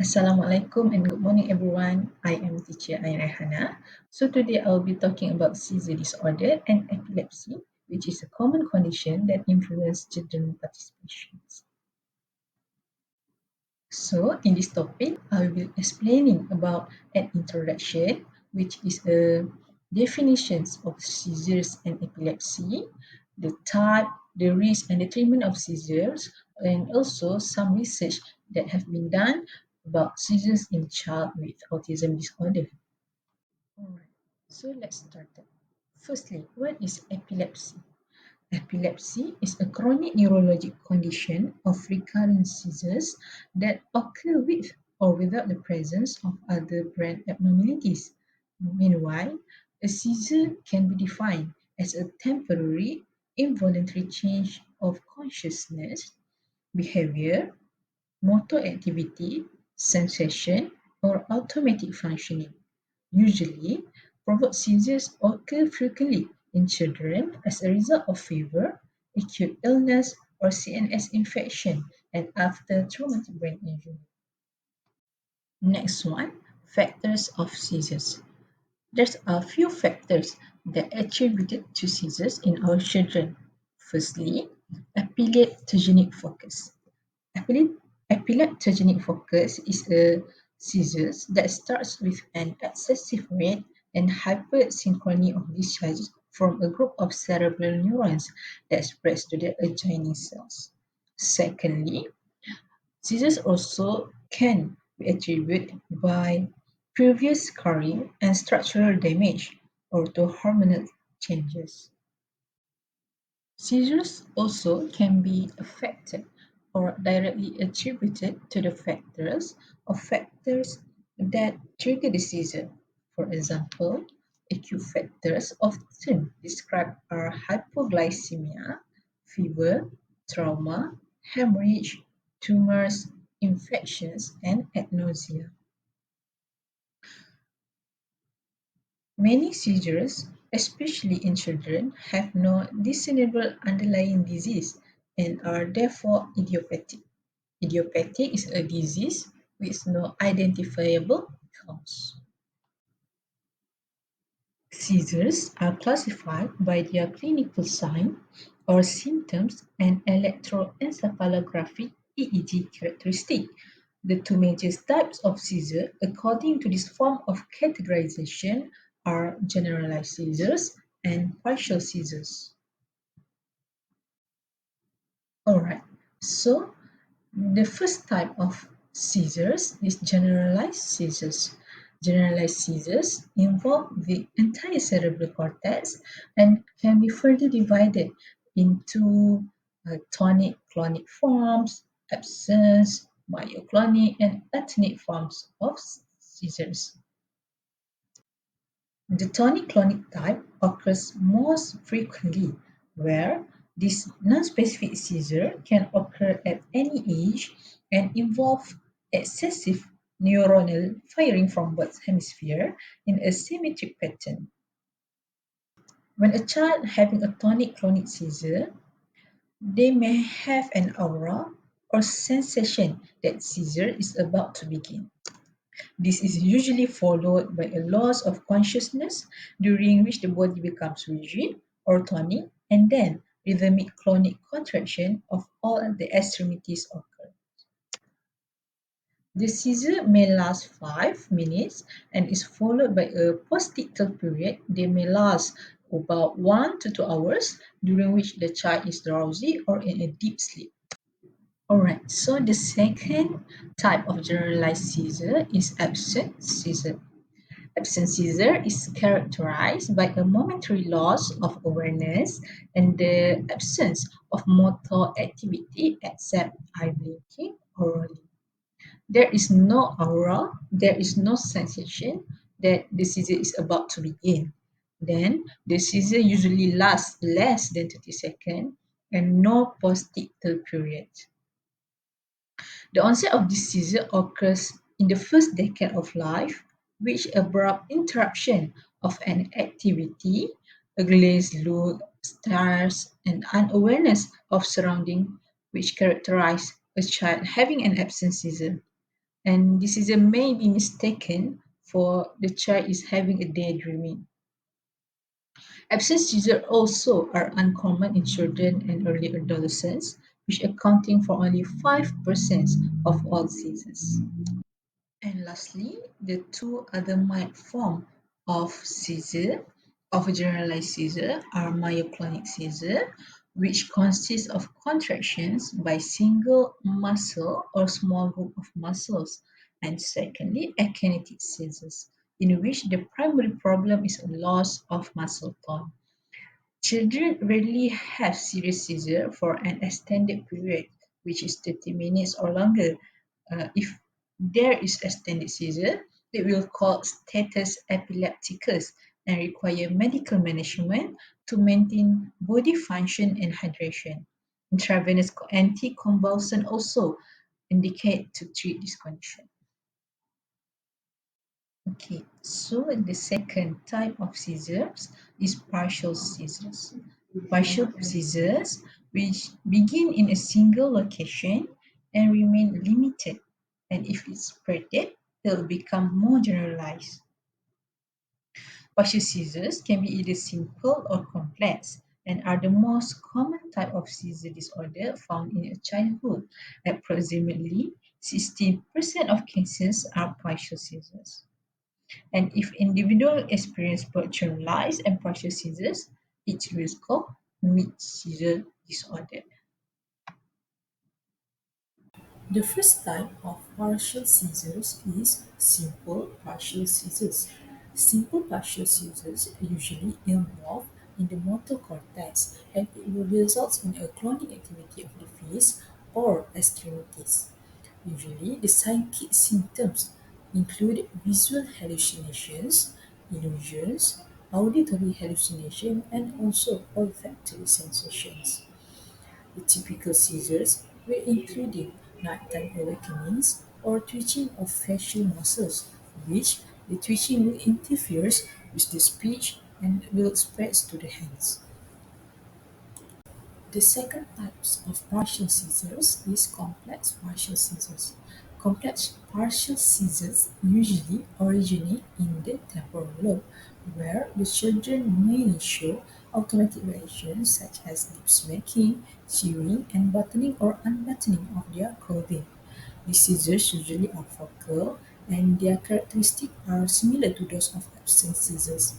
Assalamualaikum and good morning everyone. I am Teacher Ain Raihanah. So today I'll be talking about seizure disorder and epilepsy, which is a common condition that influences children participation. So in this topic, I will be explaining about an introduction, which is a definitions of seizures and epilepsy, the type, the risk and the treatment of seizures, and also some research that have been done about seizures in child with autism disorder. Alright, so let's start. Firstly, what is epilepsy? Epilepsy is a chronic neurologic condition of recurrent seizures that occur with or without the presence of other brain abnormalities. Meanwhile, a seizure can be defined as a temporary, involuntary change of consciousness, behavior, motor activity, sensation, or automatic functioning. Usually, provoked seizures occur frequently in children as a result of fever, acute illness, or CNS infection, and after traumatic brain injury. Next one, factors of seizures. There's a few factors that are attributed to seizures in our children. Firstly, epileptogenic focus. Epileptogenic focus is a seizures that starts with an excessive rate and hypersynchrony of discharges from a group of cerebral neurons that spreads to the adjoining cells. Secondly, seizures also can be attributed by previous scarring and structural damage or to hormonal changes. Seizures also can be affected or directly attributed to the factors that trigger the seizure. For example, acute factors often described are hypoglycemia, fever, trauma, hemorrhage, tumors, infections, and nausea. Many seizures, especially in children, have no discernible underlying disease and are therefore idiopathic. Idiopathic is a disease with no identifiable cause. Seizures are classified by their clinical sign or symptoms and electroencephalographic EEG characteristic. The two major types of seizure, according to this form of categorization, are generalized seizures and partial seizures. Alright, so the first type of seizures is generalized seizures. Generalized seizures involve the entire cerebral cortex and can be further divided into tonic-clonic forms, absence, myoclonic, and atonic forms of seizures. The tonic-clonic type occurs most frequently, where this non-specific seizure can occur at any age and involve excessive neuronal firing from both hemispheres in a symmetric pattern. When a child having a tonic-clonic seizure, they may have an aura or sensation that seizure is about to begin. This is usually followed by a loss of consciousness during which the body becomes rigid or tonic and then rhythmic clonic contraction of all the extremities occur. The seizure may last 5 minutes and is followed by a postictal period. They may last about 1 to 2 hours during which the child is drowsy or in a deep sleep. Alright, so the second type of generalized seizure is absent seizure. Absent seizure is characterized by a momentary loss of awareness and the absence of motor activity except eye blinking or rolling. There is no aura, there is no sensation that the seizure is about to begin. Then the seizure usually lasts less than 30 seconds and no postictal period. The onset of this seizure occurs in the first decade of life, which abrupt interruption of an activity, a glazed look, stares, and unawareness of surrounding which characterize a child having an absent seizure. And this is a may be mistaken for the child is having a daydreaming. Absence seizures also are uncommon in children and early adolescents, which accounting for only 5% of all seizures. And lastly, the two other mild forms of seizure, of generalized seizure, are myoclonic seizure, which consists of contractions by single muscle or small group of muscles, and secondly, akinetic seizures, in which the primary problem is a loss of muscle tone. Children rarely have serious seizure for an extended period, which is 30 minutes or longer. If there is extended seizure, it will cause status epilepticus and require medical management to maintain body function and hydration. Intravenous anticonvulsant also indicate to treat this condition. Okay, so the second type of seizures is partial seizures. Partial seizures, which begin in a single location and remain limited, and if it's spreaded, they'll become more generalized. Partial seizures can be either simple or complex and are the most common type of seizure disorder found in childhood. Approximately 60% of cases are partial seizures. And if individual experience both generalized and partial seizures, it will called mixed seizure disorder. The first type of partial seizures is simple partial seizures. Simple partial seizures usually involve in the motor cortex and it will result in a clonic activity of the face or extremities. Usually, the psychic symptoms include visual hallucinations, illusions, auditory hallucination, and also olfactory sensations. The typical seizures were including nighttime awakenings or twitching of facial muscles, which the twitching will interfere with the speech and will spread to the hands. The second types of partial seizures is complex partial seizures. Complex partial seizures usually originate in the temporal lobe, where the children may show automatic reactions such as lip smacking, chewing, and buttoning or unbuttoning of their clothing. These seizures usually are focal, and their characteristics are similar to those of absence seizures.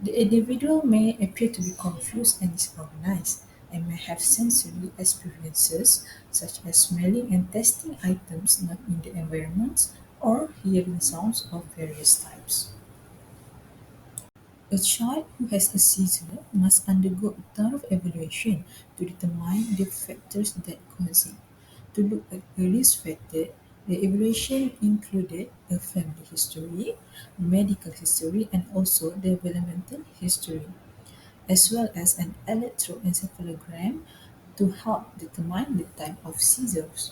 The individual may appear to be confused and disorganized, and may have sensory experiences such as smelling and tasting items not in the environment or hearing sounds of various types. A child who has a seizure must undergo a thorough evaluation to determine the factors that cause it. To look at a risk factor, the evaluation included a family history, medical history, and also developmental history, as well as an electroencephalogram to help determine the type of seizures.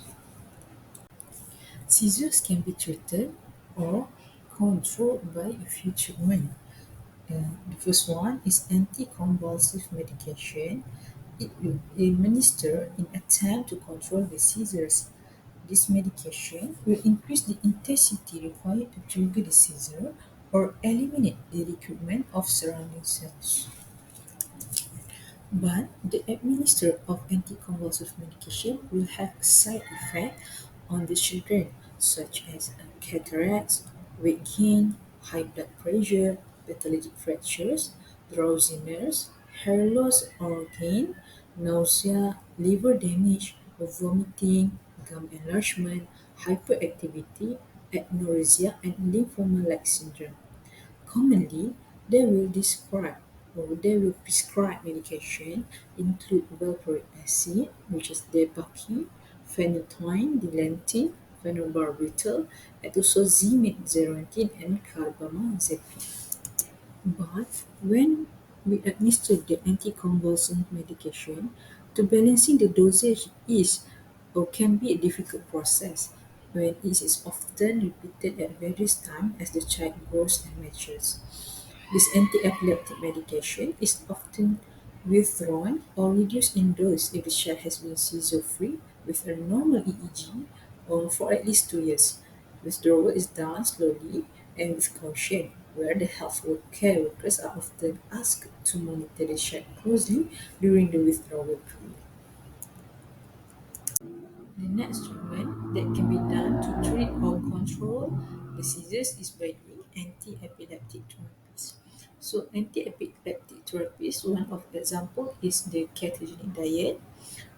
Seizures can be treated or controlled by a few treatments. The first one is anticonvulsive medication. It will be administered in attempt to control the seizures. This medication will increase the intensity required to trigger the seizure or eliminate the recruitment of surrounding cells. But the administration of anticonvulsive medication will have a side effect on the children, such as cataracts, weight gain, high blood pressure, pathologic fractures, drowsiness, hair loss or gain, nausea, liver damage, vomiting, gum enlargement, hyperactivity, anorexia, and lymphoma-like syndrome. Commonly, they will describe or they will prescribe medication include valproic acid, which is Debaki, phenytoin, dilantin, phenobarbital, and also zimid, and carbamazepine. But when we administer the anticonvulsant medication, to balancing the dosage is or can be a difficult process when it is often repeated at various times as the child grows and matures. This anti-epileptic medication is often withdrawn or reduced in dose if the child has been seizure-free with a normal EEG for at least 2 years. Withdrawal is done slowly and with caution, where the care workers are often asked to monitor the child closely during the withdrawal period. The next treatment that can be done to treat or control the seizures is by doing anti-epileptic therapies. So anti-epileptic therapies, one of the example is the ketogenic diet,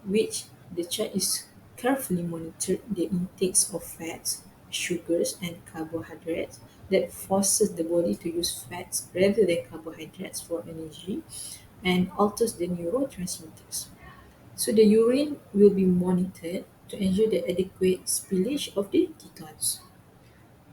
which the child is carefully monitored the intakes of fats, sugars, and carbohydrates that forces the body to use fats rather than carbohydrates for energy and alters the neurotransmitters. So the urine will be monitored to ensure the adequate spillage of the ketones.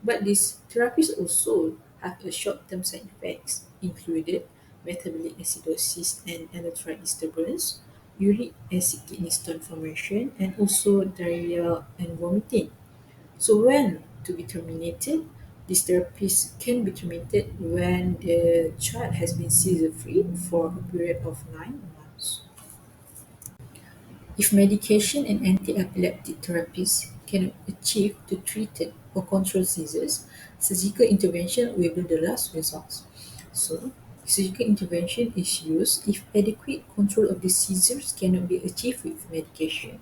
But these therapies also have a short-term side effects, included metabolic acidosis and electrolyte disturbance, uric acid kidney stone formation, and also diarrhea and vomiting. So when to be terminated, these therapies can be terminated when the child has been seizure-free for a period of 9 months. If medication and anti-epileptic therapies cannot achieve to treat or control seizures, surgical intervention will be the last resort. So, surgical intervention is used if adequate control of the seizures cannot be achieved with medication.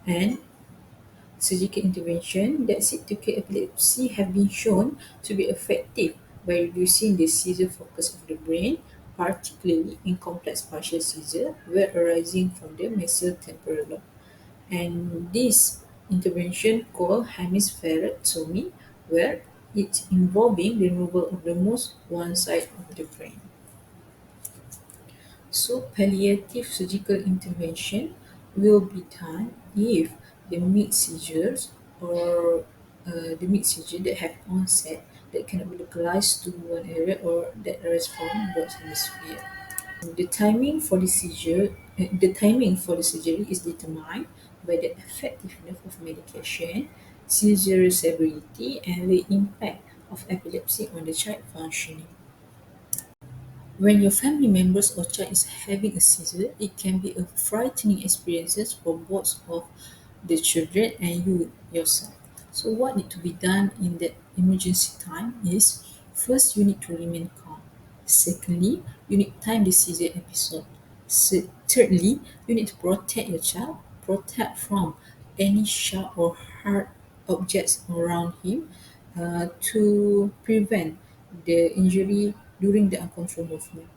And surgical intervention that seek to cure epilepsy have been shown to be effective by reducing the seizure focus of the brain, particularly in complex partial seizure where arising from the mesial-temporal lobe. And this intervention called hemispherectomy, where it's involving the removal of the most one side of the brain. So palliative surgical intervention will be done if the mid seizures or the mid seizure that have onset that cannot be localized to one area or that arise from both hemisphere. The timing for the surgery is determined by the effectiveness of medication, seizure severity, and the impact of epilepsy on the child functioning. When your family members or child is having a seizure, it can be a frightening experience for both of the children and you yourself. So what need to be done in that emergency time is first you need to remain calm. Secondly, you need time the seizure episode. Thirdly, you need to protect your child, protect from any sharp or hard objects around him to prevent the injury during the uncontrolled movement.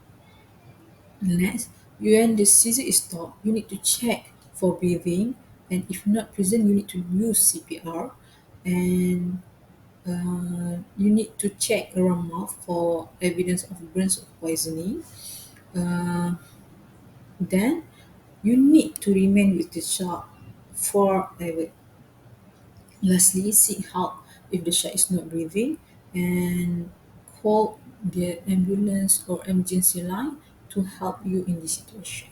Next, when the seizure is stopped, you need to check for breathing, and if not present, you need to use CPR, and you need to check around mouth for evidence of burns or poisoning. Uh, then you need to remain with the child forever. Lastly, seek help if the child is not breathing and call the ambulance or emergency line to help you in this situation.